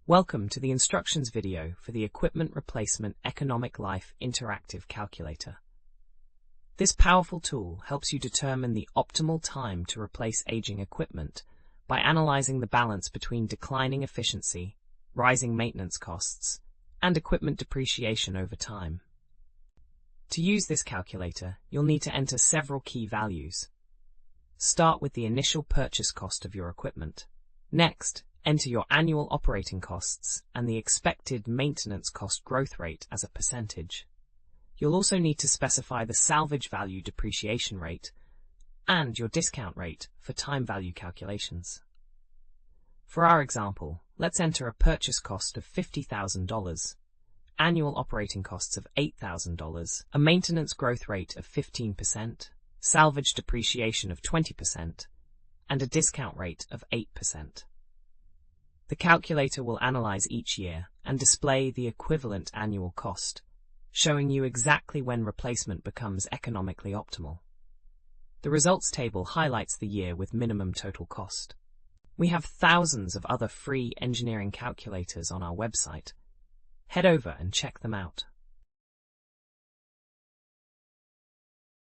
Welcome to the instructions video for the Equipment Replacement Economic Life Interactive Calculator. This powerful tool helps you determine the optimal time to replace aging equipment by analyzing the balance between declining efficiency, rising maintenance costs, and equipment depreciation over time. To use this calculator, you'll need to enter several key values. Start with the initial purchase cost of your equipment. Next, enter your annual operating costs and the expected maintenance cost growth rate as a percentage. You'll also need to specify the salvage value depreciation rate and your discount rate for time value calculations. For our example, let's enter a purchase cost of $50,000, annual operating costs of $8,000, a maintenance growth rate of 15%, salvage depreciation of 20%, and a discount rate of 8%. The calculator will analyze each year and display the equivalent annual cost, showing you exactly when replacement becomes economically optimal. The results table highlights the year with minimum total cost. We have thousands of other free engineering calculators on our website. Head over and check them out.